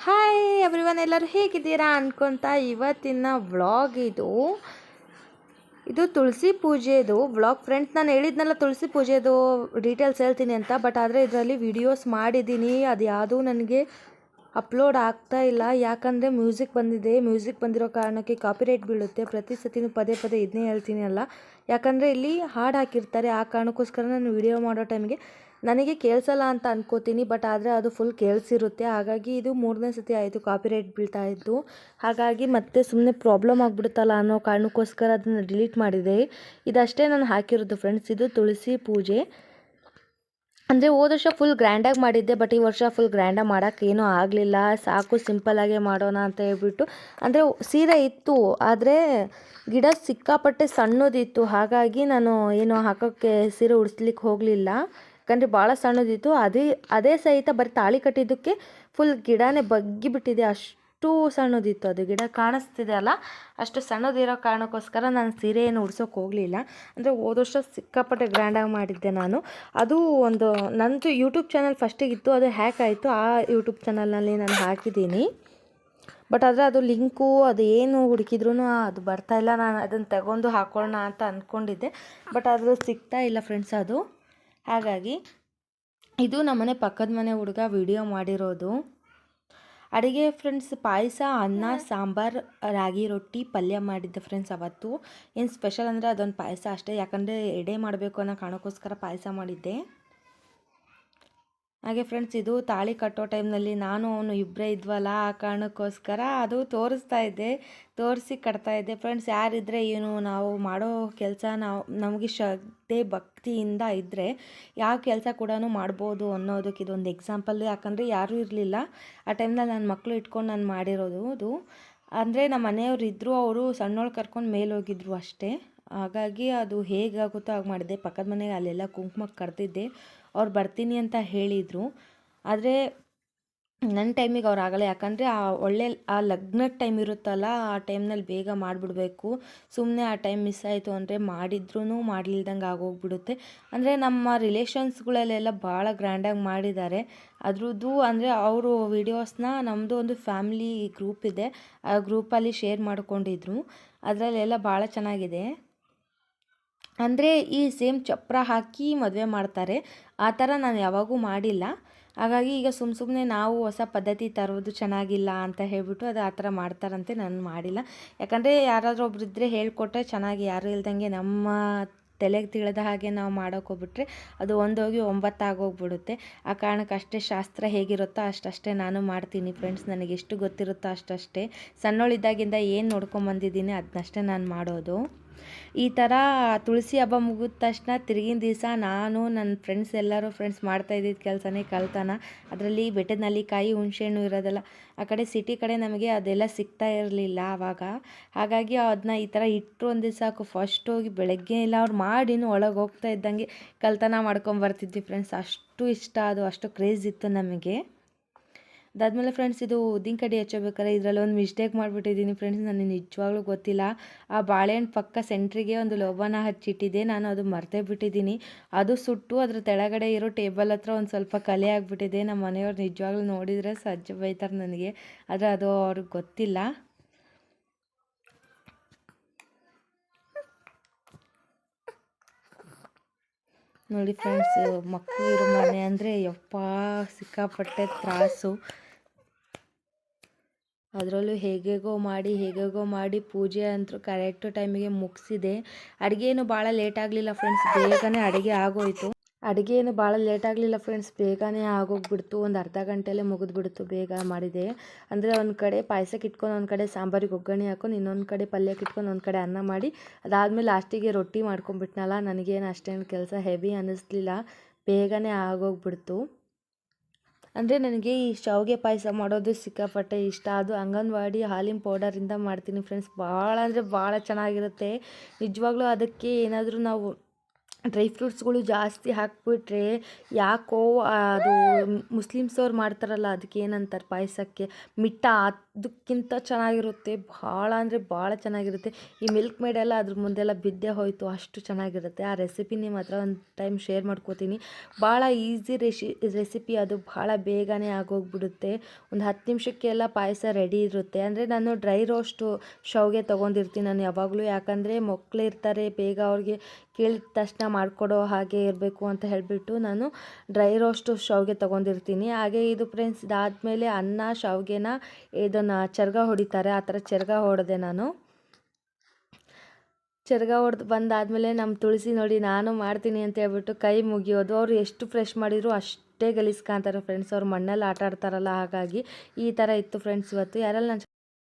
Hi everyone, ಎಲ್ಲರೂ ಹೇಗಿದ್ದೀರಾ ಅನ್ಕೊತಾ ಇವತ್ತಿನ ವ್ಲಾಗ್ ಇದು ತುಳಸಿ ಪೂಜೆದು ವ್ಲಾಗ್. ಫ್ರೆಂಡ್ಸ್, ನಾನು ಹೇಳಿದ್ನಲ್ಲ ತುಳಸಿ ಪೂಜೆದು ಡೀಟೇಲ್ಸ್ ಹೇಳ್ತೀನಿ ಅಂತ, ಬಟ್ ಆದರೆ ಇದರಲ್ಲಿ ವಿಡಿಯೋಸ್ ಮಾಡಿದ್ದೀನಿ, ಅದು ಯಾವುದೂ ನನಗೆ ಅಪ್ಲೋಡ್ ಆಗ್ತಾ ಇಲ್ಲ. ಯಾಕಂದರೆ ಮ್ಯೂಸಿಕ್ ಬಂದಿದೆ. ಮ್ಯೂಸಿಕ್ ಬಂದಿರೋ ಕಾರಣಕ್ಕೆ ಕಾಪಿರೈಟ್ ಬೀಳುತ್ತೆ. ಪ್ರತಿ ಸತಿನೂ ಪದೇ ಪದೇ ಇದನ್ನೇ ಹೇಳ್ತೀನಿ ಅಲ್ಲ, ಯಾಕಂದರೆ ಇಲ್ಲಿ ಹಾಡು ಹಾಕಿರ್ತಾರೆ. ಆ ಕಾರಣಕ್ಕೋಸ್ಕರ ನಾನು ವಿಡಿಯೋ ಮಾಡೋ ಟೈಮ್ಗೆ ನನಗೆ ಕೇಳಿಸಲ್ಲ ಅಂತ ಅನ್ಕೋತೀನಿ, ಬಟ್ ಆದರೆ ಅದು ಫುಲ್ ಕೇಳಿಸಿರುತ್ತೆ. ಹಾಗಾಗಿ ಇದು 3ನೇ ಸತಿ ಆಯಿತು ಕಾಪಿರೈಟ್ ಬೀಳ್ತಾ ಇತ್ತು. ಹಾಗಾಗಿ ಮತ್ತೆ ಸುಮ್ಮನೆ ಪ್ರಾಬ್ಲಮ್ ಆಗಿಬಿಡುತ್ತಲ್ಲ ಅನ್ನೋ ಕಾರಣಕ್ಕೋಸ್ಕರ ಅದನ್ನು ಡಿಲೀಟ್ ಮಾಡಿದೆ. ಇದಷ್ಟೇ ನಾನು ಹಾಕಿರೋದು ಫ್ರೆಂಡ್ಸ್. ಇದು ತುಳಸಿ ಪೂಜೆ. ಅಂದರೆ ಹೋದ ವರ್ಷ ಫುಲ್ ಗ್ರ್ಯಾಂಡಾಗಿ ಮಾಡಿದ್ದೆ, ಬಟ್ ಈ ವರ್ಷ ಫುಲ್ ಗ್ರ್ಯಾಂಡಾಗಿ ಮಾಡೋಕ್ಕೆ ಏನೂ ಆಗಲಿಲ್ಲ. ಸಾಕು ಸಿಂಪಲ್ಲಾಗೆ ಮಾಡೋಣ ಅಂತ ಹೇಳ್ಬಿಟ್ಟು, ಅಂದರೆ ಸೀರೆ ಇತ್ತು, ಆದರೆ ಗಿಡ ಸಿಕ್ಕಾಪಟ್ಟೆ ಸಣ್ಣದಿತ್ತು. ಹಾಗಾಗಿ ನಾನು ಏನು ಹಾಕೋಕ್ಕೆ ಸೀರೆ ಉಡಿಸ್ಲಿಕ್ಕೆ ಹೋಗಲಿಲ್ಲ, ಯಾಕಂದರೆ ಭಾಳ ಸಣ್ಣದಿತ್ತು. ಅದೇ ಸಹಿತ ಬರೀ ತಾಳಿ ಕಟ್ಟಿದ್ದಕ್ಕೆ ಫುಲ್ ಗಿಡನೇ ಬಗ್ಗಿಬಿಟ್ಟಿದೆ. ಅಷ್ಟು ಸಣ್ಣದಿತ್ತು ಅದು ಗಿಡ. ಕಾಣಿಸ್ತಿದೆ ಅಲ್ಲ, ಅಷ್ಟು ಸಣ್ಣದಿರೋ ಕಾರಣಕ್ಕೋಸ್ಕರ ನಾನು ಸೀರೆ ಏನು ಉಡ್ಸೋಕೆ ಹೋಗಲಿಲ್ಲ. ಅಂದರೆ ಹೋದ ವರ್ಷ ಸಿಕ್ಕಾಪಟ್ಟೆ ಗ್ರ್ಯಾಂಡಾಗಿ ಮಾಡಿದ್ದೆ ನಾನು. ಅದು ಒಂದು ನನ್ನದು ಯೂಟ್ಯೂಬ್ ಚಾನಲ್ ಫಸ್ಟಿಗಿತ್ತು, ಅದು ಹ್ಯಾಕ್ ಆಯಿತು. ಆ ಯೂಟ್ಯೂಬ್ ಚಾನಲ್ನಲ್ಲಿ ನಾನು ಹಾಕಿದ್ದೀನಿ, ಬಟ್ ಆದರೆ ಅದು ಲಿಂಕು ಅದು ಏನು ಹುಡುಕಿದ್ರೂ ಅದು ಬರ್ತಾಯಿಲ್ಲ. ನಾನು ಅದನ್ನು ತಗೊಂಡು ಹಾಕೊಳ್ಳೋಣ ಅಂತ ಅಂದ್ಕೊಂಡಿದ್ದೆ, ಬಟ್ ಅದು ಸಿಗ್ತಾ ಇಲ್ಲ ಫ್ರೆಂಡ್ಸ್ ಅದು. ಹಾಗಾಗಿ ಇದು ನಮ್ಮನೆ ಪಕ್ಕದ ಮನೆ ಹುಡುಗ ವಿಡಿಯೋ ಮಾಡಿರೋದು. ಅಡುಗೆ ಫ್ರೆಂಡ್ಸ್, ಪಾಯಸ, ಅನ್ನ, ಸಾಂಬಾರು, ರಾಗಿ ರೊಟ್ಟಿ, ಪಲ್ಯ ಮಾಡಿದ್ದೆ ಫ್ರೆಂಡ್ಸ್. ಅವತ್ತು ಏನು ಸ್ಪೆಷಲ್ ಅಂದರೆ ಅದೊಂದು ಪಾಯಸ ಅಷ್ಟೇ, ಯಾಕಂದರೆ ಎಡೆ ಮಾಡಬೇಕು ಅನ್ನೋ ಕಾರಣಕ್ಕೋಸ್ಕರ ಪಾಯಸ ಮಾಡಿದ್ದೆ. ಹಾಗೆ ಫ್ರೆಂಡ್ಸ್, ಇದು ತಾಳಿ ಕಟ್ಟೋ ಟೈಮ್ನಲ್ಲಿ ನಾನು ಅವನು ಇಬ್ಬರೇ ಇದ್ವಲ್ಲ, ಆ ಕಾರಣಕ್ಕೋಸ್ಕರ ಅದು ತೋರಿಸ್ತಾ ಇದ್ದೆ, ತೋರಿಸಿ ಕಟ್ತಾ ಇದ್ದೆ ಫ್ರೆಂಡ್ಸ್. ಯಾರಿದ್ದರೆ ಏನು, ನಾವು ಮಾಡೋ ಕೆಲಸ ನಮಗೆ ಶ್ರದ್ಧೆ ಭಕ್ತಿಯಿಂದ ಇದ್ದರೆ ಯಾವ ಕೆಲಸ ಕೂಡ ಮಾಡ್ಬೋದು ಅನ್ನೋದಕ್ಕೆ ಇದೊಂದು ಎಕ್ಸಾಂಪಲ್. ಯಾಕಂದರೆ ಯಾರೂ ಇರಲಿಲ್ಲ ಆ ಟೈಮ್ನಲ್ಲಿ, ನನ್ನ ಮಕ್ಕಳು ಇಟ್ಕೊಂಡು ನಾನು ಮಾಡಿರೋದು ಅದು. ಅಂದರೆ ನಮ್ಮ ಮನೆಯವ್ರು ಇದ್ದರು, ಅವರು ಸಣ್ಣೋಳು ಕರ್ಕೊಂಡು ಮೇಲೆ ಹೋಗಿದ್ರು ಅಷ್ಟೇ. ಹಾಗಾಗಿ ಅದು ಹೇಗಾಗುತ್ತೋ ಹಾಗೆ ಮಾಡಿದ್ದೆ. ಪಕ್ಕದ ಮನೆಗೆ ಅಲ್ಲೆಲ್ಲ ಕುಂಕುಮಕ್ಕೆ ಕರೆದಿದ್ದೆ, ಅವ್ರು ಬರ್ತೀನಿ ಅಂತ ಹೇಳಿದರು. ಆದರೆ ನನ್ನ ಟೈಮಿಗೆ ಅವ್ರು ಆಗಲ್ಲ, ಯಾಕಂದರೆ ಆ ಲಗ್ನದ ಟೈಮ್ ಇರುತ್ತಲ್ಲ, ಆ ಟೈಮ್ನಲ್ಲಿ ಬೇಗ ಮಾಡಿಬಿಡ್ಬೇಕು. ಸುಮ್ಮನೆ ಆ ಟೈಮ್ ಮಿಸ್ ಆಯಿತು ಅಂದರೆ ಮಾಡಿದ್ರೂ ಮಾಡಲಿಲ್ದಂಗೆ ಆಗೋಗ್ಬಿಡುತ್ತೆ. ಅಂದರೆ ನಮ್ಮ ರಿಲೇಷನ್ಸ್ಗಳಲ್ಲೆಲ್ಲ ಭಾಳ ಗ್ರ್ಯಾಂಡಾಗಿ ಮಾಡಿದ್ದಾರೆ. ಅದ್ರದ್ದು ಅಂದರೆ ಅವರು ವೀಡಿಯೋಸ್ನ ನಮ್ಮದು ಒಂದು ಫ್ಯಾಮಿಲಿ ಗ್ರೂಪ್ ಇದೆ, ಆ ಗ್ರೂಪಲ್ಲಿ ಶೇರ್ ಮಾಡ್ಕೊಂಡಿದ್ರು. ಅದರಲ್ಲೆಲ್ಲ ಭಾಳ ಚೆನ್ನಾಗಿದೆ. ಅಂದರೆ ಈ ಸೇಮ್ ಚಪ್ಪರ ಹಾಕಿ ಮದುವೆ ಮಾಡ್ತಾರೆ, ಆ ಥರ ನಾನು ಯಾವಾಗೂ ಮಾಡಿಲ್ಲ. ಹಾಗಾಗಿ ಈಗ ಸುಮ್ಮನೆ ನಾವು ಹೊಸ ಪದ್ಧತಿ ತರೋದು ಚೆನ್ನಾಗಿಲ್ಲ ಅಂತ ಹೇಳ್ಬಿಟ್ಟು ಅದು ಆ ಥರ ಮಾಡ್ತಾರಂತೆ, ನಾನು ಮಾಡಿಲ್ಲ. ಯಾಕಂದರೆ ಯಾರಾದರೂ ಒಬ್ರು ಇದ್ದರೆ ಹೇಳ್ಕೊಟ್ರೆ ಚೆನ್ನಾಗಿ, ಯಾರು ಇಲ್ದಂಗೆ ನಮ್ಮ ತಲೆಗೆ ತಿಳಿದ ಹಾಗೆ ನಾವು ಮಾಡೋಕ್ಕೋಗ್ಬಿಟ್ರೆ ಅದು ಒಂದೋಗಿ 9 ಆಗೋಗ್ಬಿಡುತ್ತೆ. ಆ ಕಾರಣಕ್ಕೆ ಅಷ್ಟೇ ಶಾಸ್ತ್ರ ಹೇಗಿರುತ್ತೋ ಅಷ್ಟೇ ನಾನು ಮಾಡ್ತೀನಿ ಫ್ರೆಂಡ್ಸ್. ನನಗೆ ಎಷ್ಟು ಗೊತ್ತಿರುತ್ತೋ ಅಷ್ಟೇ. ಸಣ್ಣೋಳಿದ್ದಾಗಿಂದ ಏನು ನೋಡ್ಕೊಂಬಂದಿದ್ದೀನಿ ಅದನ್ನಷ್ಟೇ ನಾನು ಮಾಡೋದು. ಈ ಥರ ತುಳಸಿ ಹಬ್ಬ ಮುಗಿದ ತಕ್ಷಣ ತಿರುಗಿನ ದಿವಸ ನಾನು ನನ್ನ ಫ್ರೆಂಡ್ಸ್ ಮಾಡ್ತಾಯಿದ್ದಿದ್ದು ಕೆಲಸನೇ ಕಳ್ತನ. ಅದರಲ್ಲಿ ಬೆಟ್ಟದ ನೆಲ್ಲಿಕಾಯಿ, ಹುಣಸೆಹಣ್ಣು ಇರೋದಲ್ಲ, ಆ ಕಡೆ ಸಿಟಿ ಕಡೆ ನಮಗೆ ಅದೆಲ್ಲ ಸಿಗ್ತಾ ಇರಲಿಲ್ಲ ಆವಾಗ. ಹಾಗಾಗಿ ಅದನ್ನ ಈ ಥರ ಇಟ್ಟರು ಒಂದು ದಿವಸ ಫಸ್ಟ್ ಹೋಗಿ ಬೆಳಗ್ಗೆ ಎಲ್ಲ ಅವ್ರು ಮಾಡಿನೂ ಒಳಗೆ ಹೋಗ್ತಾ ಇದ್ದಂಗೆ ಕಳ್ತನ ಮಾಡ್ಕೊಂಬರ್ತಿದ್ವಿ ಫ್ರೆಂಡ್ಸ್. ಅಷ್ಟು ಇಷ್ಟ, ಅದು ಅಷ್ಟು ಕ್ರೇಜ್ ಇತ್ತು ನಮಗೆ. ಅದಾದಮೇಲೆ ಫ್ರೆಂಡ್ಸ್, ಇದು ಉದ್ದಿನ ಕಡ್ಡಿ ಹಚ್ಚಬೇಕಾರೆ ಇದರಲ್ಲಿ ಒಂದು ಮಿಸ್ಟೇಕ್ ಮಾಡಿಬಿಟ್ಟಿದ್ದೀನಿ ಫ್ರೆಂಡ್ಸ್. ನನಗೆ ನಿಜವಾಗ್ಲೂ ಗೊತ್ತಿಲ್ಲ. ಆ ಬಾಳೆಹಣ್ಣು ಪಕ್ಕ ಸೆಂಟ್ರಿಗೆ ಒಂದು ಲೋಬನ ಹಚ್ಚಿಟ್ಟಿದ್ದೆ, ನಾನು ಅದು ಮರ್ತೇ ಬಿಟ್ಟಿದ್ದೀನಿ. ಅದು ಸುಟ್ಟು ಅದ್ರ ಕೆಳಗಡೆ ಇರೋ ಟೇಬಲ್ ಹತ್ರ ಒಂದು ಸ್ವಲ್ಪ ಕಲೆ ಆಗಿಬಿಟ್ಟಿದೆ. ನಮ್ಮ ಮನೆಯವ್ರು ನಿಜವಾಗ್ಲೂ ನೋಡಿದರೆ ಸಜ್ಜೆ ಬೈತಾರೆ ನನಗೆ, ಆದರೆ ಅದು ಅವ್ರಿಗೆ ಗೊತ್ತಿಲ್ಲ. ನೋಡಿ ಫ್ರೆಂಡ್ಸ್, ಮಕ್ಕಳು ಇರೋ ಮನೆ ಅಂದರೆ ಯಪ್ಪ ಸಿಕ್ಕಾಪಟ್ಟೆ ತ್ರಾಸು. ಅದರಲ್ಲೂ ಹೇಗೇಗೋ ಮಾಡಿ ಪೂಜೆ ಅಂತೂ ಕರೆಕ್ಟು ಟೈಮಿಗೆ ಮುಗಿಸಿದೆ. ಅಡುಗೆ ಏನು ಭಾಳ ಲೇಟ್ ಆಗಲಿಲ್ಲ ಫ್ರೆಂಡ್ಸ್, ಬೇಗನೆ ಅಡುಗೆ ಆಗೋಯ್ತು. ಬೇಗನೆ ಆಗೋಗ್ಬಿಡ್ತು. ಒಂದು ಅರ್ಧ ಗಂಟೆಯಲ್ಲೇ ಮುಗಿದ್ಬಿಡ್ತು, ಬೇಗ ಮಾಡಿದೆ. ಅಂದರೆ ಒಂದು ಕಡೆ ಪಾಯಸಕ್ಕೆ ಇಟ್ಕೊಂಡು, ಒಂದು ಕಡೆ ಸಾಂಬಾರಿಗೆ ಒಗ್ಗರಣೆ ಹಾಕೊಂಡು, ಇನ್ನೊಂದು ಕಡೆ ಪಲ್ಯಕ್ಕೆ ಇಟ್ಕೊಂಡು, ಒಂದು ಕಡೆ ಅನ್ನ ಮಾಡಿ, ಅದಾದಮೇಲೆ ಲಾಸ್ಟಿಗೆ ರೊಟ್ಟಿ ಮಾಡ್ಕೊಂಡ್ಬಿಟ್ನಲ್ಲ. ನನಗೇನು ಅಷ್ಟೇನು ಕೆಲಸ ಹೆವಿ ಅನ್ನಿಸ್ಲಿಲ್ಲ, ಬೇಗನೆ ಆಗೋಗ್ಬಿಡ್ತು. ಅಂದರೆ ನನಗೆ ಈ ಶಾವಿಗೆ ಪಾಯಸ ಮಾಡೋದು ಸಿಕ್ಕಾಪಟ್ಟೆ ಇಷ್ಟ. ಅದು ಅಂಗನವಾಡಿ ಹಾಲಿನ ಪೌಡರಿಂದ ಮಾಡ್ತೀನಿ ಫ್ರೆಂಡ್ಸ್. ಭಾಳ ಅಂದರೆ ಭಾಳ ಚೆನ್ನಾಗಿರುತ್ತೆ ನಿಜವಾಗ್ಲೂ. ಅದಕ್ಕೆ ಏನಾದರೂ ನಾವು ಡ್ರೈ ಫ್ರೂಟ್ಸ್ಗಳು ಜಾಸ್ತಿ ಹಾಕ್ಬಿಟ್ರೆ ಯಾಕೋ ಅದು ಮುಸ್ಲಿಮ್ಸವ್ರು ಮಾಡ್ತಾರಲ್ಲ ಅದಕ್ಕೆ ಏನಂತಾರೆ ಪಾಯಸಕ್ಕೆ ಮಿಟ್ಟ ಅದಕ್ಕಿಂತ ಚೆನ್ನಾಗಿರುತ್ತೆ. ಭಾಳ ಅಂದರೆ ಭಾಳ ಚೆನ್ನಾಗಿರುತ್ತೆ. ಈ ಮಿಲ್ಕ್ ಮೇಡೆಲ್ಲ ಅದ್ರ ಮುಂದೆಲ್ಲ ಬಿದ್ದೇ ಹೋಯಿತು, ಅಷ್ಟು ಚೆನ್ನಾಗಿರುತ್ತೆ. ಆ ರೆಸಿಪಿ ನಿಮ್ಮ ಹತ್ರ ಒಂದು ಟೈಮ್ ಶೇರ್ ಮಾಡ್ಕೋತೀನಿ. ಭಾಳ ಈಸಿ ರೆಸಿಪಿ ಅದು, ಭಾಳ ಬೇಗನೆ ಆಗೋಗ್ಬಿಡುತ್ತೆ. ಒಂದು 10 ನಿಮಿಷಕ್ಕೆಲ್ಲ ಪಾಯಸ ರೆಡಿ ಇರುತ್ತೆ. ಅಂದರೆ ನಾನು ಡ್ರೈ ರೋಸ್ಟು ಶಾವಿಗೆ ತೊಗೊಂಡಿರ್ತೀನಿ ನಾನು ಯಾವಾಗಲೂ, ಯಾಕಂದರೆ ಮಕ್ಕಳಿರ್ತಾರೆ, ಬೇಗ ಅವ್ರಿಗೆ ಕೇಳಿದ ತಕ್ಷಣ ಮಾಡಿಕೊಡೋ ಹಾಗೆ ಇರಬೇಕು ಅಂತ ಹೇಳಿಬಿಟ್ಟು ನಾನು ಡ್ರೈ ರೋಸ್ಟು ಶಾವಿಗೆ ತೊಗೊಂಡಿರ್ತೀನಿ. ಹಾಗೆ ಇದು ಫ್ರೆಂಡ್ಸ್ ಇದಾದಮೇಲೆ ಅನ್ನ ಶಾವಿಗೆನ ಇದನ್ನು ಚರ್ಗ ಹೊಡಿತಾರೆ, ಆ ಥರ ಚರ್ಗ ಹೊಡೆದೆ ನಾನು. ಚರ್ಗ ಹೊಡೆದು ಬಂದಾದಮೇಲೆ ನಮ್ಮ ತುಳಸಿ ನೋಡಿ ನಾನು ಮಾಡ್ತೀನಿ ಅಂತ ಹೇಳ್ಬಿಟ್ಟು ಕೈ ಮುಗಿಯೋದು. ಅವರು ಎಷ್ಟು ಫ್ರೆಶ್ ಮಾಡಿದ್ರು ಅಷ್ಟೇ ಗಲೀಜು ಕಾಣ್ತಾರೆ ಫ್ರೆಂಡ್ಸ್. ಅವ್ರು ಮಣ್ಣಲ್ಲಿ ಆಟ ಆಡ್ತಾರಲ್ಲ, ಹಾಗಾಗಿ ಈ ಥರ ಇತ್ತು ಫ್ರೆಂಡ್ಸ್ ಇವತ್ತು. ಯಾರೆಲ್ಲ ನನ್ನ